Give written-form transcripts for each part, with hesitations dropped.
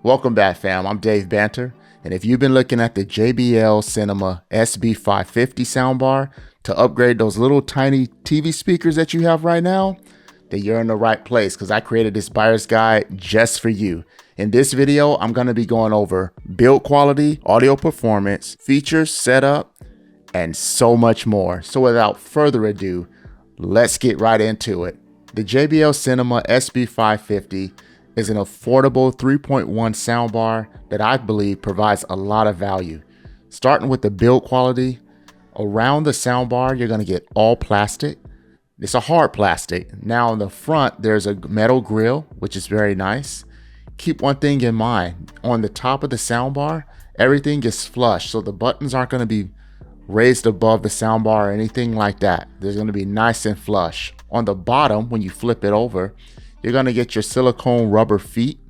Welcome back, fam. I'm Dave Banter, and if you've been looking at the JBL Cinema SB550 Soundbar to upgrade those little tiny TV speakers that you have right now, then you're in the right place because I created this buyer's guide just for you. In this video, I'm going to be going over build quality, audio performance, features, setup, and so much more. So without further ado, let's get right into it. The JBL Cinema SB550 is an affordable 3.1 soundbar that I believe provides a lot of value. Starting with the build quality, around the soundbar, you're going to get all plastic. It's a hard plastic. Now on the front, there's a metal grill, which is very nice. Keep one thing in mind. On the top of the soundbar, everything is flush, so the buttons aren't going to be raised above the soundbar or anything like that. They're going to be nice and flush. On the bottom, when you flip it over, you're going to get your silicone rubber feet,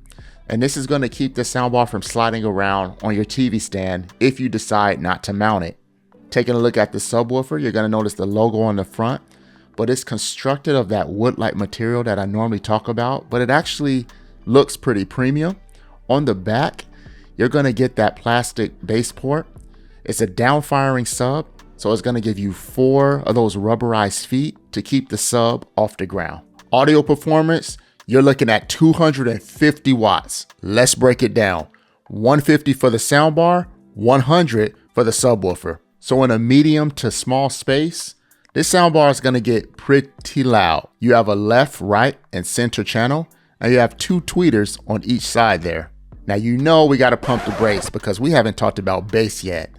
and this is going to keep the soundbar from sliding around on your TV stand if you decide not to mount it. Taking a look at the subwoofer, you're going to notice the logo on the front, but it's constructed of that wood-like material that I normally talk about, but it actually looks pretty premium. On the back, you're going to get that plastic base port. It's a down-firing sub, so it's going to give you 4 of those rubberized feet to keep the sub off the ground. Audio performance, you're looking at 250 watts. Let's break it down. 150 for the soundbar, 100 for the subwoofer. So in a medium to small space, this soundbar is going to get pretty loud. You have a left, right, and center channel, and you have 2 tweeters on each side there. Now you know we got to pump the brakes because we haven't talked about bass yet.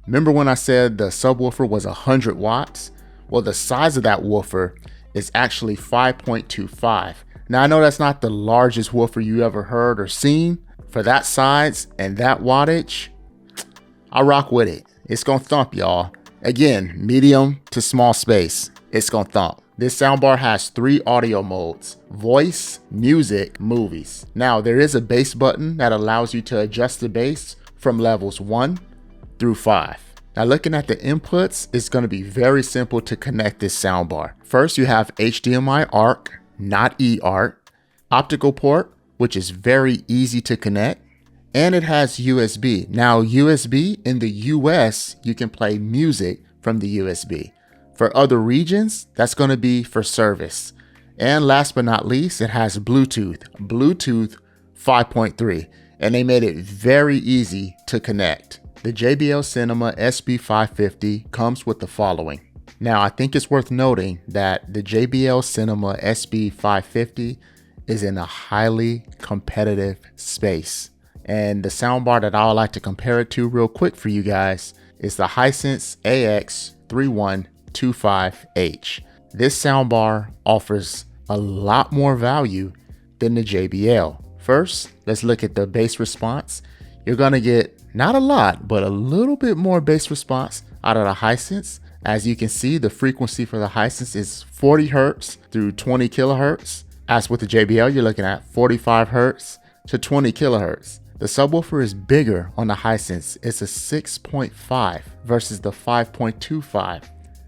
Remember when I said the subwoofer was 100 watts? Well, the size of that woofer is actually 5.25. Now I know that's not the largest woofer you ever heard or seen. For that size and that wattage, I rock with it. It's gonna thump, y'all. Again, medium to small space, it's gonna thump. This soundbar has 3 audio modes: voice, music, movies. Now there is a bass button that allows you to adjust the bass from levels 1 through 5. Now looking at the inputs, it's going to be very simple to connect this soundbar. First, you have HDMI ARC, not eARC, optical port, which is very easy to connect, and it has USB. Now USB in the US, you can play music from the USB. For other regions, that's going to be for service. And last but not least, it has Bluetooth 5.3, and they made it very easy to connect. The JBL Cinema SB550 comes with the following. Now, I think it's worth noting that the JBL Cinema SB550 is in a highly competitive space. And the soundbar that I would like to compare it to real quick for you guys is the Hisense AX3125H. This soundbar offers a lot more value than the JBL. First, let's look at the bass response. You're going to get not a lot, but a little bit more bass response out of the Hisense. As you can see, the frequency for the Hisense is 40 Hertz through 20 kilohertz. As with the JBL, you're looking at 45 Hertz to 20 kilohertz. The subwoofer is bigger on the Hisense. It's a 6.5 versus the 5.25.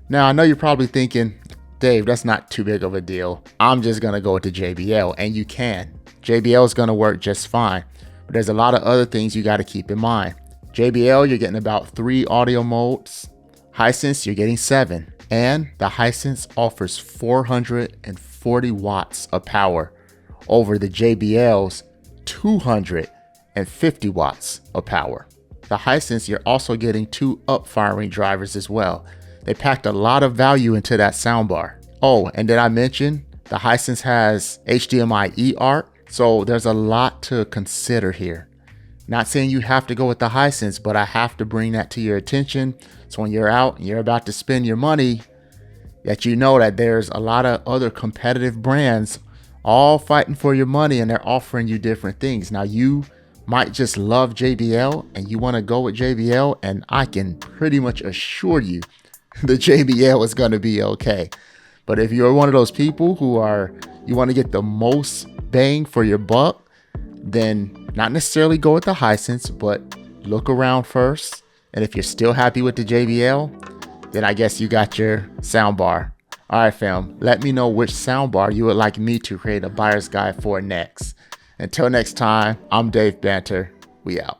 Now, I know you're probably thinking, Dave, that's not too big of a deal. I'm just going to go with the JBL, and you can. JBL is going to work just fine. But there's a lot of other things you got to keep in mind. JBL, you're getting about 3 audio modes. Hisense, you're getting 7. And the Hisense offers 440 watts of power over the JBL's 250 watts of power. The Hisense, you're also getting 2 up-firing drivers as well. They packed a lot of value into that soundbar. Oh, and did I mention the Hisense has HDMI eARC? So there's a lot to consider here. Not saying you have to go with the Hisense, but I have to bring that to your attention. So when you're out and you're about to spend your money, that you know that there's a lot of other competitive brands all fighting for your money and they're offering you different things. Now you might just love JBL and you want to go with JBL, and I can pretty much assure you the JBL is going to be okay. But if you're one of those people who you want to get the most bang for your buck, then not necessarily go with the Hisense, but look around first. And if you're still happy with the JBL, then I guess you got your soundbar. All right, fam, let me know which soundbar you would like me to create a buyer's guide for next. Until next time, I'm Dave Banter. We out.